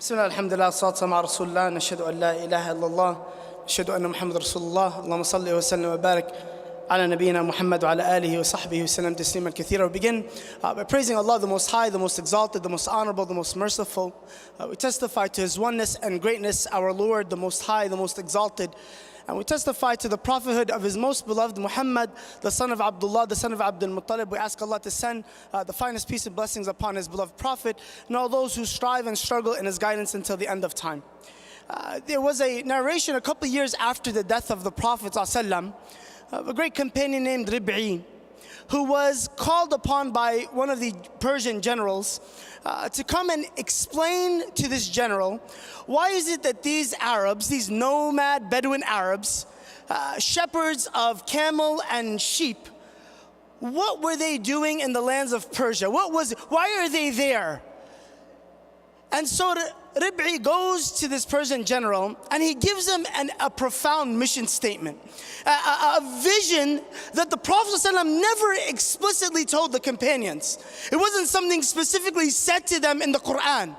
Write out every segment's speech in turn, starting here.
بسم الله الحمد لله والصلاة والسلام على رسول الله نشهد أن لا إله إلا الله نشهد أن محمد رسول الله اللهم صل وسلم وبارك على نبينا محمد وعلى آله وصحبه وسلم تسليما كثيرا. We begin by praising Allah, the Most High, the Most Exalted, the Most Honorable, the Most Merciful. We testify to His oneness and greatness, our Lord, the Most High, the Most Exalted. And we testify to the prophethood of His most beloved Muhammad, the son of Abdullah, the son of Abdul Muttalib. We ask Allah to send the finest peace and blessings upon His beloved prophet and all those who strive and struggle in His guidance until the end of time. There was a narration a couple of years after the death of the Prophet ﷺ, a great companion named Rib'i, who was called upon by one of the Persian generals to come and explain to this general, why is it that these Arabs, these nomad Bedouin Arabs, shepherds of camel and sheep, what were they doing in the lands of Persia? Why are they there? And so Rib'i goes to this Persian general and he gives him a profound mission statement, a vision that the Prophet ﷺ never explicitly told the companions. It wasn't something specifically said to them in the Quran,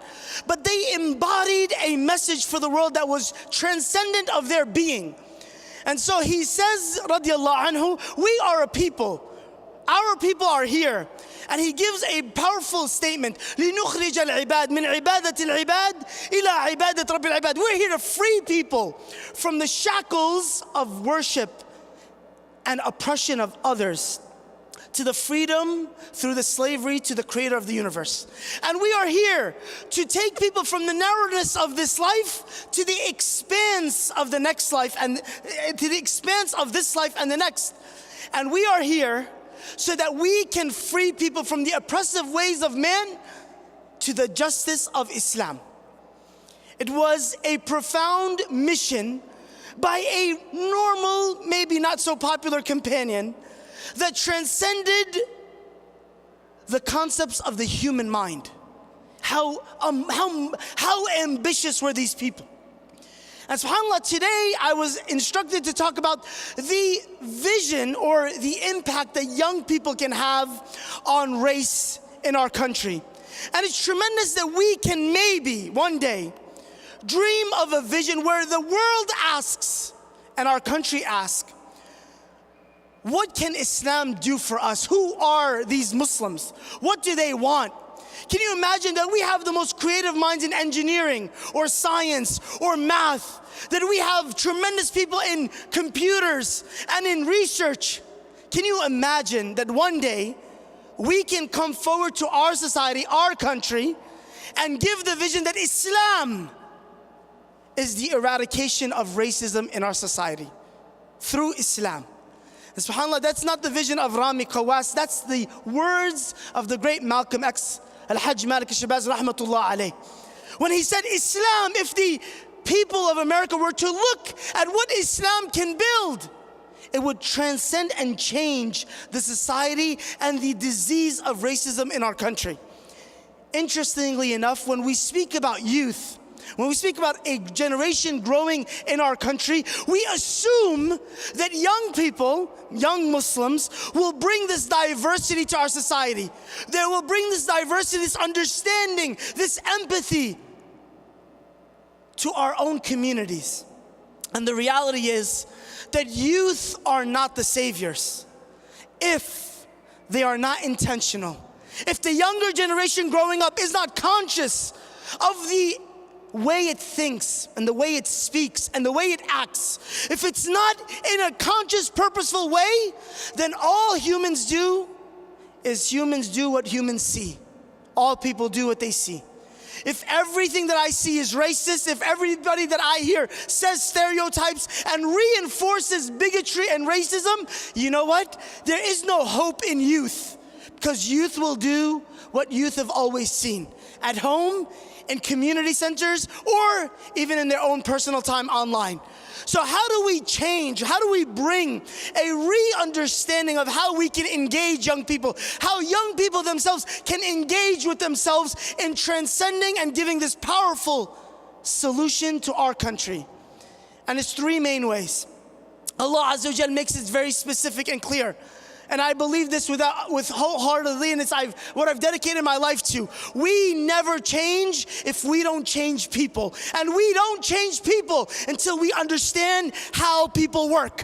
but they embodied a message for the world that was transcendent of their being. And so he says, radiallahu anhu, we are a people. Our people are here. And he gives a powerful statement. لِنُخْرِجَ الْعِبَادِ مِنْ عِبَادَةِ الْعِبَادِ إِلَىٰ عِبَادَةِ رَبِّ الْعِبَادِ. We're here to free people from the shackles of worship and oppression of others to the freedom through the slavery to the creator of the universe. And we are here to take people from the narrowness of this life to the expanse of the next life and to the expanse of this life and the next. And we are here so that we can free people from the oppressive ways of man to the justice of Islam. It was a profound mission by a normal, maybe not so popular companion that transcended the concepts of the human mind. How ambitious were these people? And subhanAllah, today I was instructed to talk about the vision or the impact that young people can have on race in our country. And it's tremendous that we can maybe one day dream of a vision where the world asks and our country asks, what can Islam do for us? Who are these Muslims? What do they want? Can you imagine that we have the most creative minds in engineering or science or math, that we have tremendous people in computers and in research? Can you imagine that one day we can come forward to our society, our country, and give the vision that Islam is the eradication of racism in our society through Islam? And subhanAllah, that's not the vision of Rami Kawas, that's the words of the great Malcolm X, Al-Hajj Malik al-Shabazz rahmatullah alayh. When he said, Islam, if the people of America were to look at what Islam can build, it would transcend and change the society and the disease of racism in our country. Interestingly enough, when we speak about youth, when we speak about a generation growing in our country, we assume that young people, young Muslims, will bring this diversity to our society. They will bring this diversity, this understanding, this empathy to our own communities. And the reality is that youth are not the saviors if they are not intentional. If the younger generation growing up is not conscious of the way it thinks and the way it speaks and the way it acts, if it's not in a conscious, purposeful way, then all humans do is humans do what humans see. All people do what they see. If everything that I see is racist, if everybody that I hear says stereotypes and reinforces bigotry and racism, you know what? There is no hope in youth, because youth will do what youth have always seen at home, in community centers, or even in their own personal time online. So how do we change? How do we bring a re-understanding of how we can engage young people? How young people themselves can engage with themselves in transcending and giving this powerful solution to our country? And it's three main ways. Allah Azza wa Jal makes it very specific and clear. and I believe this with wholeheartedly, and it's what I've dedicated my life to. We never change if we don't change people. And we don't change people until we understand how people work.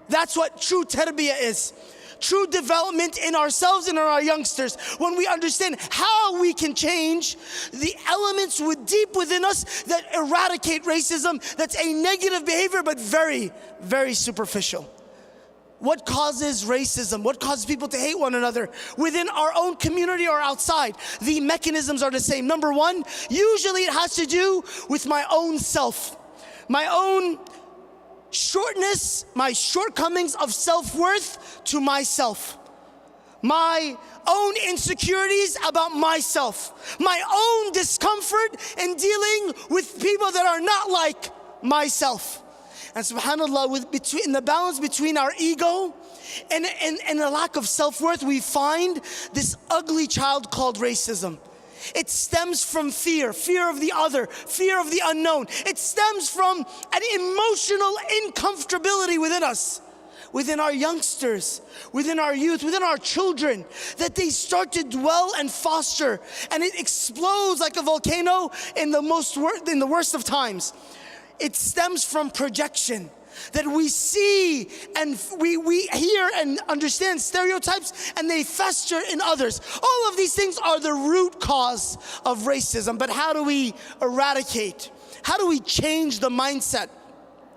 That's what true tarbiyah is. True development in ourselves and in our youngsters. When we understand how we can change the elements deep within us that eradicate racism, that's a negative behavior, but very, very superficial. What causes racism? What causes people to hate one another within our own community or outside? The mechanisms are the same. Number one, usually it has to do with my own self, my own shortness, my shortcomings of self-worth to myself, my own insecurities about myself, my own discomfort in dealing with people that are not like myself. And subhanAllah, in the balance between our ego and a lack of self-worth, we find this ugly child called racism. It stems from fear of the other, fear of the unknown. It stems from an emotional uncomfortability within us, within our youngsters, within our youth, within our children, that they start to dwell and foster, and it explodes like a volcano in the worst of times. It stems from projection, that we see and we hear and understand stereotypes, and they fester in others. All of these things are the root cause of racism. But how do we eradicate? How do we change the mindset?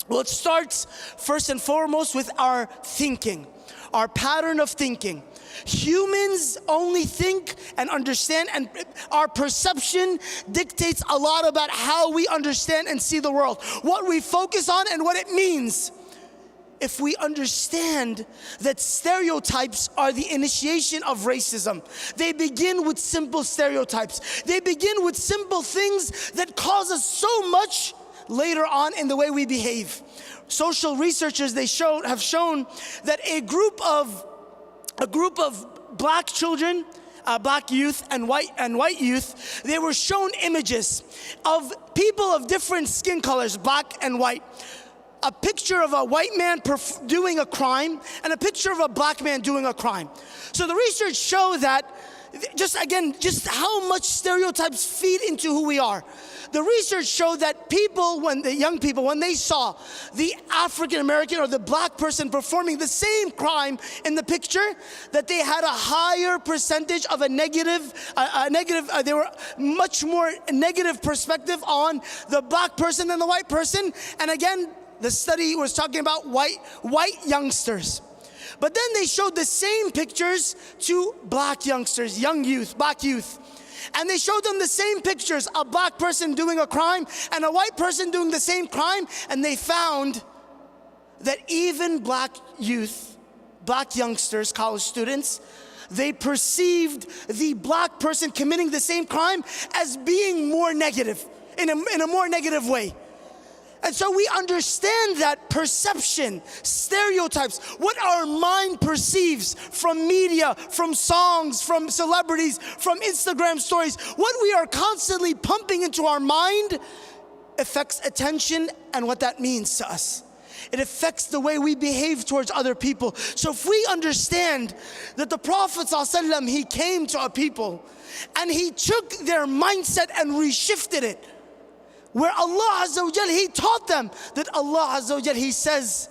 Well, it starts first and foremost with our thinking, our pattern of thinking. Humans only think and understand, and our perception dictates a lot about how we understand and see the world, what we focus on and what it means. If we understand that stereotypes are the initiation of racism, they begin with simple stereotypes. They begin with simple things that cause us so much later on in the way we behave. Social researchers, have shown that a group of black children, black youth and white youth, they were shown images of people of different skin colors, black and white. A picture of a white man doing a crime and a picture of a black man doing a crime. So the research showed that just how much stereotypes feed into who we are. The research showed that young people, when they saw the African American or the black person performing the same crime in the picture, that they had a higher percentage of they were much more negative perspective on the black person than the white person. And again, the study was talking about white youngsters. But then they showed the same pictures to black youngsters, black youth. And they showed them the same pictures, a black person doing a crime and a white person doing the same crime. And they found that even black youth, black youngsters, college students, they perceived the black person committing the same crime as being more negative, in a more negative way. And so we understand that perception, stereotypes, what our mind perceives from media, from songs, from celebrities, from Instagram stories, what we are constantly pumping into our mind affects attention and what that means to us. It affects the way we behave towards other people. So if we understand that the Prophet ﷺ, he came to a people and he took their mindset and reshifted it, where Allah Azza wa Jal, he taught them that Allah Azza wa Jal, he says,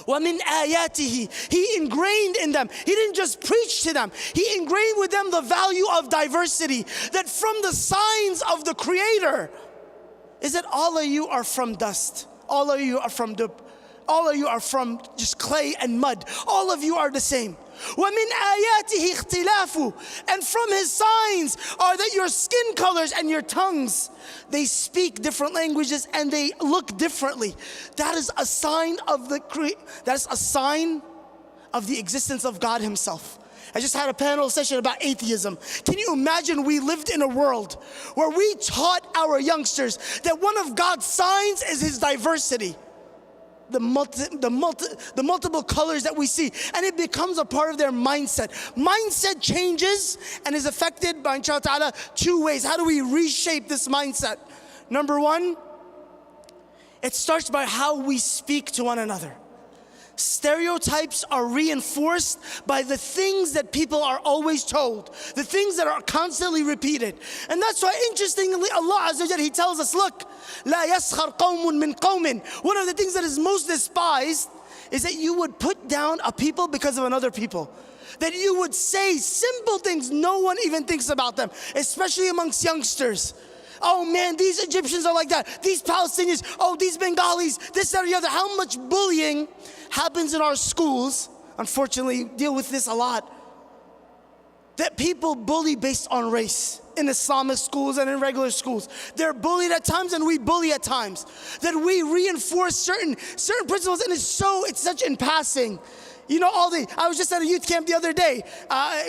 وَمِنْ آيَاتِهِ, he ingrained in them, he didn't just preach to them, he ingrained with them the value of diversity, that from the signs of the Creator is that all of you are from dust, all of you are from just clay and mud, all of you are the same. وَمِنْ آيَاتِهِ اخْتِلَافُ, and from his signs are that your skin colors and your tongues, they speak different languages and they look differently. That is a sign of the existence of God himself. I just had a panel session about atheism. Can you imagine we lived in a world where we taught our youngsters that one of God's signs is his diversity? The multiple colors that we see, and it becomes a part of their mindset. Mindset changes and is affected by, inshallah ta'ala, two ways. How do we reshape this mindset? Number one, it starts by how we speak to one another. Stereotypes are reinforced by the things that people are always told, the things that are constantly repeated. And that's why, interestingly, Allah Azza wa Jalla, He tells us, look, لا يسخر قوم من قوم. One of the things that is most despised is that you would put down a people because of another people. That you would say simple things no one even thinks about them, especially amongst youngsters. Oh man, these Egyptians are like that. These Palestinians, oh, these Bengalis, this, that, or the other. How much bullying happens in our schools? Unfortunately, deal with this a lot. That people bully based on race in Islamic schools and in regular schools. They're bullied at times and we bully at times. That we reinforce certain principles, and it's such in passing. You know, I was just at a youth camp the other day.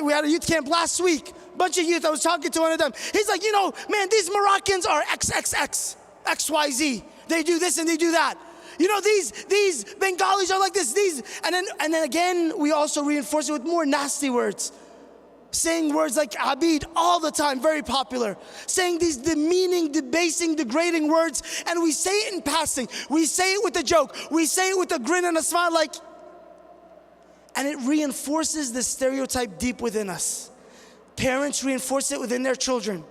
We had a youth camp last week. Bunch of youth, I was talking to one of them. He's like, you know, man, these Moroccans are XXX, XYZ. They do this and they do that. You know, these Bengalis are like this, and then again, we also reinforce it with more nasty words. Saying words like Abid all the time, very popular. Saying these demeaning, debasing, degrading words, and we say it in passing. We say it with a joke. We say it with a grin and a smile, and it reinforces the stereotype deep within us. Parents reinforce it within their children.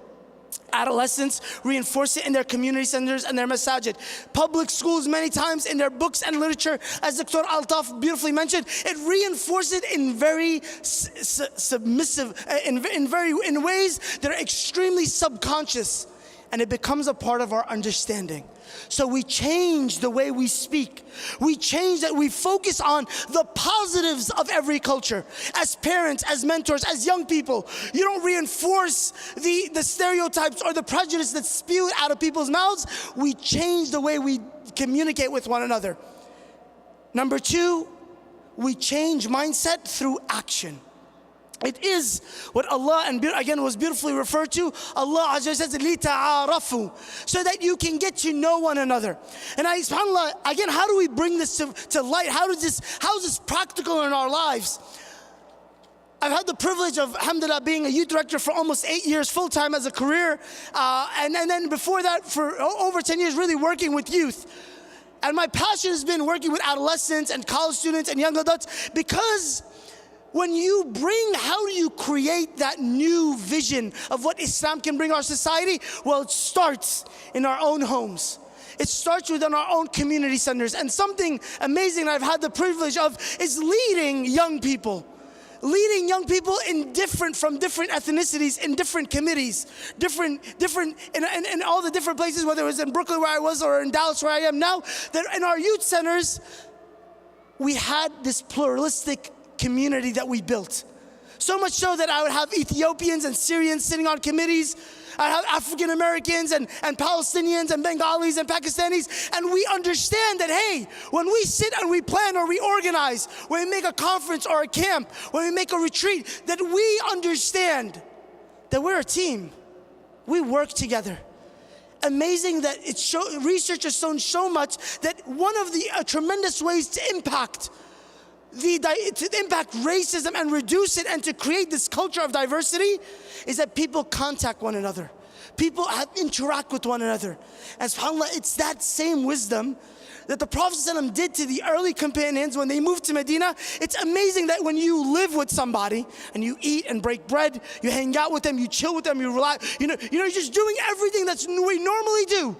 Adolescents reinforce it in their community centers and their masajid. Public schools, many times in their books and literature, as Dr. Altaf beautifully mentioned, it reinforces it in very submissive, in ways that are extremely subconscious, and it becomes a part of our understanding. So we change the way we speak. We change that. We focus on the positives of every culture. As parents, as mentors, as young people, you don't reinforce the stereotypes or the prejudice that's spewed out of people's mouths. We change the way we communicate with one another. Number two, we change mindset through action. It is what Allah, and again was beautifully referred to. Allah Azza wa Jalla says, لِتَعَارَفُوا, so that you can get to know one another. And subhanAllah, again, how do we bring this to light? How is this practical in our lives? I've had the privilege of, alhamdulillah, being a youth director for almost 8 years, full-time as a career. And then before that, for over 10 years, really working with youth. And my passion has been working with adolescents and college students and young adults, because when you how do you create that new vision of what Islam can bring our society? Well, it starts in our own homes. It starts within our own community centers. And something amazing that I've had the privilege of is leading young people. Leading young people from different ethnicities, in different committees, in all the different places, whether it was in Brooklyn where I was or in Dallas where I am now, that in our youth centers, we had this pluralistic community that we built. So much so that I would have Ethiopians and Syrians sitting on committees. I'd have African Americans and Palestinians and Bengalis and Pakistanis. And we understand that, hey, when we sit and we plan or we organize, when we make a conference or a camp, when we make a retreat, that we understand that we're a team. We work together. Amazing that research has shown so much that one of the tremendous ways to impact racism and reduce it and to create this culture of diversity is that people contact one another. People interact with one another. And subhanAllah, it's that same wisdom that the Prophet ﷺ did to the early companions when they moved to Medina. It's amazing that when you live with somebody and you eat and break bread, you hang out with them, you chill with them, you relax, you're just doing everything that's we normally do.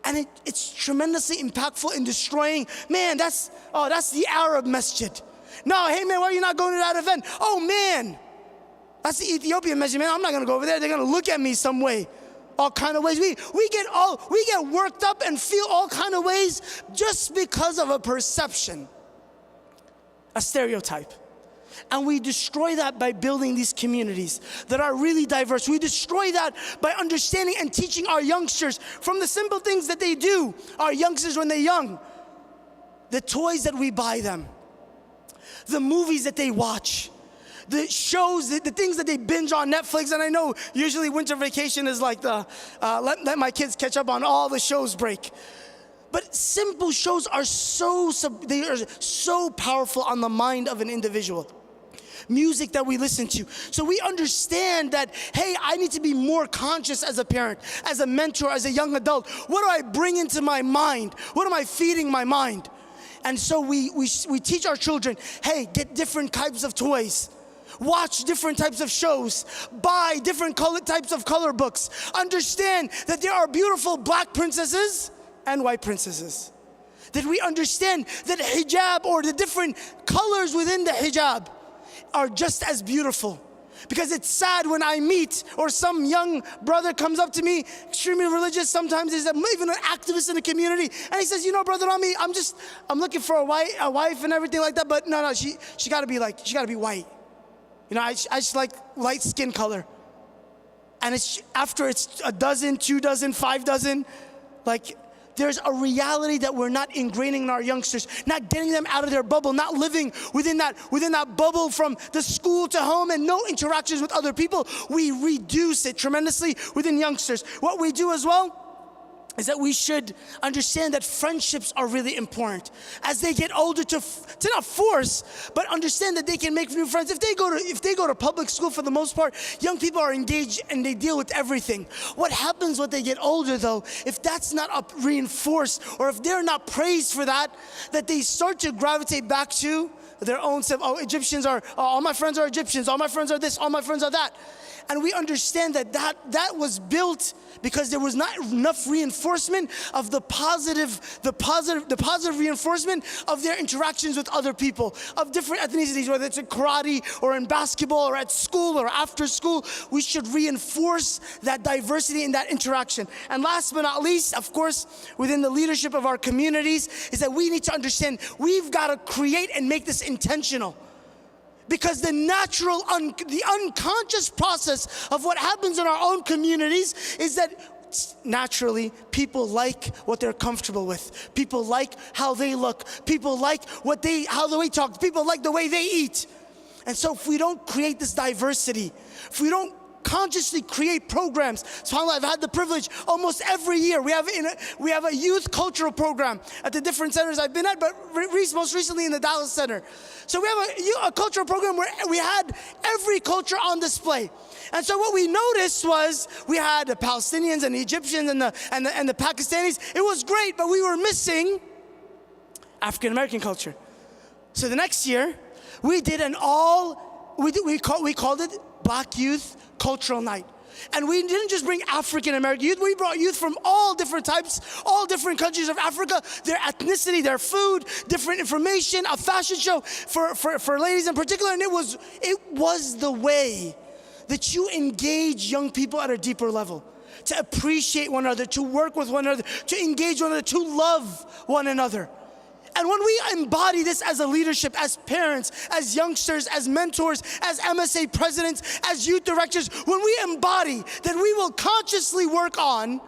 And it's tremendously impactful in destroying, man, that's the Arab masjid. No, hey man, why are you not going to that event? Oh man, that's the Ethiopian masjid, man, I'm not gonna go over there. They're gonna look at me some way. All kind of ways. We get worked up and feel all kind of ways just because of a perception, a stereotype. And we destroy that by building these communities that are really diverse. We destroy that by understanding and teaching our youngsters from the simple things that they do, our youngsters when they're young. The toys that we buy them, the movies that they watch, the shows, the things that they binge on Netflix. And I know usually winter vacation is like let my kids catch up on all the shows break. But simple shows are they are so powerful on the mind of an individual. Music that we listen to. So we understand that, hey, I need to be more conscious as a parent, as a mentor, as a young adult. What do I bring into my mind? What am I feeding my mind? And so we teach our children, hey, get different types of toys. Watch different types of shows. Buy different types of color books. Understand that there are beautiful black princesses and white princesses. That we understand that hijab or the different colors within the hijab are just as beautiful. Because it's sad when I meet or some young brother comes up to me, extremely religious, sometimes he's even an activist in the community, and he says, you know, Brother Rami, I'm looking for a wife and everything like that, but no, she gotta be white. You know, I just like light skin color. And after it's a dozen, 2 dozen, 5 dozen, like there's a reality that we're not ingraining in our youngsters, not getting them out of their bubble, not living within that bubble from the school to home and no interactions with other people. We reduce it tremendously within youngsters. What we do as well is that we should understand that friendships are really important. As they get older, to not force, but understand that they can make new friends. If they go to public school, for the most part, young people are engaged and they deal with everything. What happens when they get older though, if that's not reinforced, or if they're not praised for that they start to gravitate back to their own self. Oh, Egyptians are, all my friends are Egyptians, all my friends are this, all my friends are that. And we understand that was built because there was not enough reinforcement of the positive reinforcement of their interactions with other people of different ethnicities, whether it's in karate or in basketball or at school or after school. We should reinforce that diversity in that interaction. And last but not least, of course, within the leadership of our communities, is that we need to understand we've got to create and make this intentional. Because the natural, the unconscious process of what happens in our own communities is that naturally people like what they're comfortable with. People like how they look. People like how they talk. People like the way they eat. And so if we don't create this diversity, if we don't consciously create programs. SubhanAllah, I've had the privilege almost every year. We have a youth cultural program at the different centers I've been at, but most recently in the Dallas Center. So we have a cultural program where we had every culture on display. And so what we noticed was we had the Palestinians and the Egyptians and the Pakistanis. It was great, but we were missing African American culture. So the next year we did we called it Black Youth Cultural Night. And we didn't just bring African American youth, we brought youth from all different types, all different countries of Africa, their ethnicity, their food, different information, a fashion show for ladies in particular. And it was the way that you engage young people at a deeper level, to appreciate one another, to work with one another, to engage one another, to love one another. And when we embody this as a leadership, as parents, as youngsters, as mentors, as MSA presidents, as youth directors, when we embody that we will consciously work on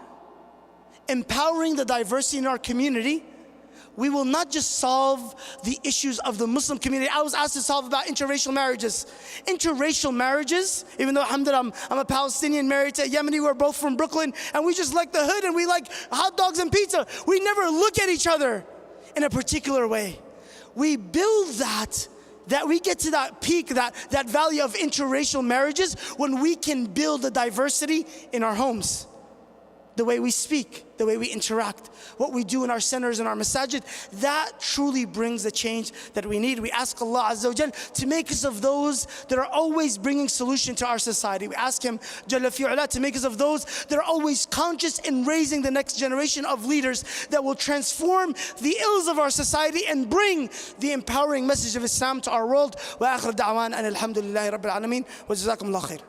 empowering the diversity in our community, we will not just solve the issues of the Muslim community. I was asked to solve about interracial marriages. Interracial marriages, even though alhamdulillah, I'm a Palestinian married to a Yemeni, we're both from Brooklyn, and we just like the hood and we like hot dogs and pizza. We never look at each other in a particular way. We build that we get to that peak, that value of interracial marriages when we can build the diversity in our homes. The way we speak, the way we interact, what we do in our centers and our masajid, that truly brings the change that we need. We ask Allah Azza wa Jal to make us of those that are always bringing solution to our society. We ask Him Jalla fi'ala to make us of those that are always conscious in raising the next generation of leaders that will transform the ills of our society and bring the empowering message of Islam to our world. Wa akhir da'wan and alhamdulillahi rabbil alameen wa jazakum Allah khair.